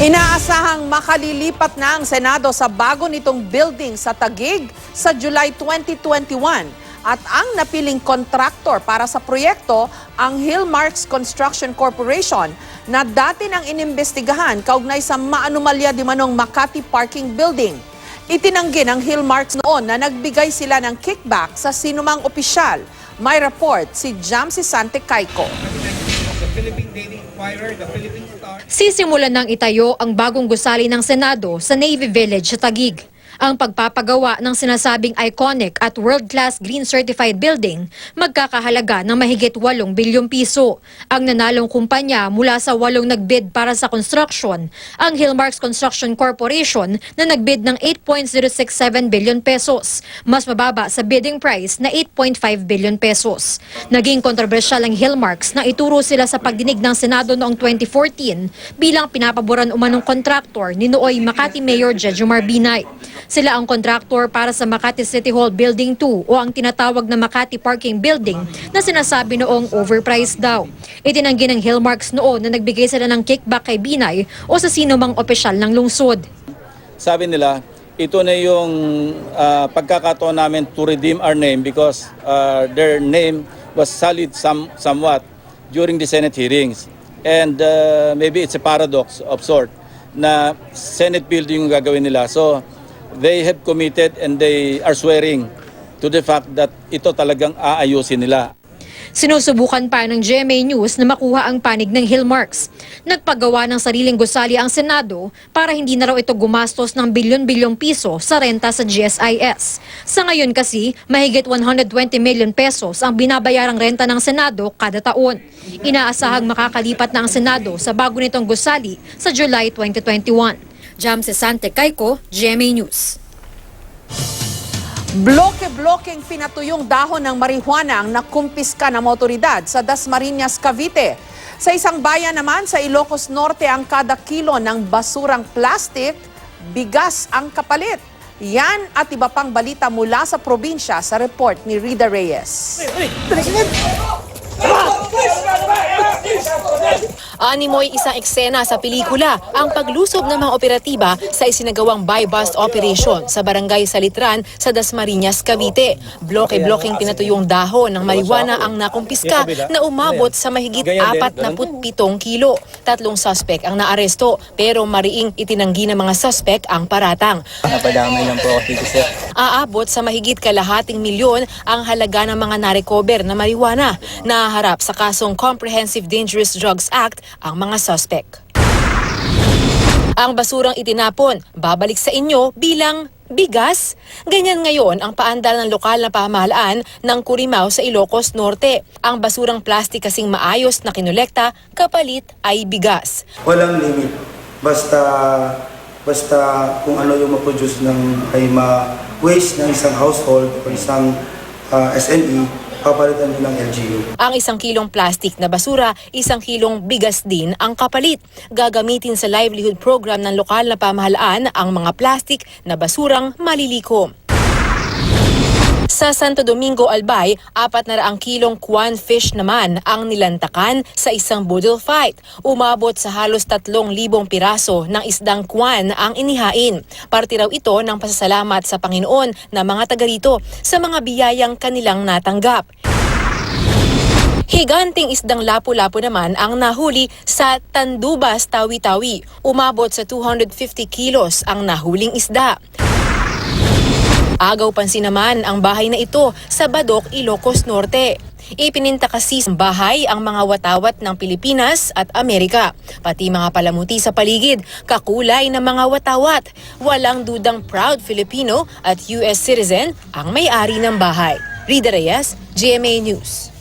Inaasahang makalilipat na ang Senado sa bago nitong building sa Taguig sa July 2021 at ang napiling kontraktor para sa proyekto ang Hillmarks Construction Corporation na dati nang inimbestigahan kaugnay sa maanumalya di manong Makati Parking Building. Itinanggi ng Hillmarks noon na nagbigay sila ng kickback sa sinumang opisyal. May report si Jamsi Sante Caico. Sisimulan ng itayo ang bagong gusali ng Senado sa Navy Village sa Taguig. Ang pagpapagawa ng sinasabing iconic at world-class green certified building magkakahalaga ng mahigit 8 bilyong piso. Ang nanalong kumpanya mula sa 8 nagbid para sa construction, ang Hillmarks Construction Corporation na nagbid ng 8.067 billion pesos, mas mababa sa bidding price na 8.5 billion pesos. Naging kontrobersyal ang Hillmarks na ituro sila sa pagdinig ng Senado noong 2014 bilang pinapaboran umanong kontraktor ni nooy Makati Mayor Jejomar Binay. Sila ang kontraktor para sa Makati City Hall Building 2 o ang tinatawag na Makati Parking Building na sinasabi noong overpriced daw. Itinanggi ng Hillmarks noon na nagbigay sila ng kickback kay Binay o sa sino mang opisyal ng lungsod. Sabi nila, ito na yung pagkakataon namin to redeem our name because their name was sullied somewhat during the Senate hearings. And maybe it's a paradox of sort na Senate building yung gagawin nila. So they have committed and they are swearing to the fact that ito talagang aayusin nila. Sinusubukan pa ng GMA News na makuha ang panig ng Hillmarks. Nagpagawa ng sariling gusali ang Senado para hindi na raw ito gumastos ng bilyon-bilyong piso sa renta sa GSIS. Sa ngayon kasi, mahigit 120 million pesos ang binabayarang renta ng Senado kada taon. Inaasahang makakalipat na ang Senado sa bago nitong gusali sa July 2021. Jamsi Sante Caico, GMA News. Bloke-blokeng pinatuyong dahon ng marijuana ang nakumpiska ng otoridad sa Dasmariñas, Cavite. Sa isang bayan naman sa Ilocos Norte, ang kada kilo ng basurang plastic, bigas ang kapalit. Yan at iba pang balita mula sa probinsya sa report ni Rida Reyes. Animoy isang eksena sa pelikula ang paglusob ng mga operatiba sa isinagawang buy-bust operation sa barangay Salitran sa Dasmariñas, Cavite. Bloke-blokeng pinatuyong dahon ng marijuana ang nakumpiska na umabot sa mahigit 47 kilo. 3 suspect ang naaresto pero mariing itinanggi ng mga suspect ang paratang. Napadamay lang po ako dito, sir. Aabot sa mahigit kalahating milyon ang halaga ng mga narecover na marijuana. Naharap sa kasong Comprehensive Dangerous Drugs Act ang mga suspect. Ang basurang itinapon, babalik sa inyo bilang bigas. Ganyan ngayon ang paandar ng lokal na pamahalaan ng Curimaw sa Ilocos Norte. Ang basurang plastik kasing maayos na kinolekta, kapalit ay bigas. Walang limit. Basta kung ano yung ma-produce ng ay ma-waste ng isang household o isang SME, papalitan nyo ng LGU. Ang 1 kilong plastik na basura, 1 kilong bigas din ang kapalit. Gagamitin sa livelihood program ng lokal na pamahalaan ang mga plastik na basurang malilikom. Sa Santo Domingo, Albay, 400 kilong Kwan fish naman ang nilantakan sa isang budol fight. Umabot sa halos 3,000 piraso ng isdang Kwan ang inihain. Parte raw ito ng pasasalamat sa Panginoon na mga taga rito sa mga biyayang kanilang natanggap. Higanting isdang lapu-lapu naman ang nahuli sa Tandubas, Tawi-Tawi. Umabot sa 250 kilos ang nahuling isda. Agaw pansin naman ang bahay na ito sa Badok, Ilocos Norte. Ipininta kasi sa bahay ang mga watawat ng Pilipinas at Amerika. Pati mga palamuti sa paligid, kakulay ng mga watawat. Walang dudang proud Filipino at US citizen ang may-ari ng bahay. Rida Reyes, GMA News.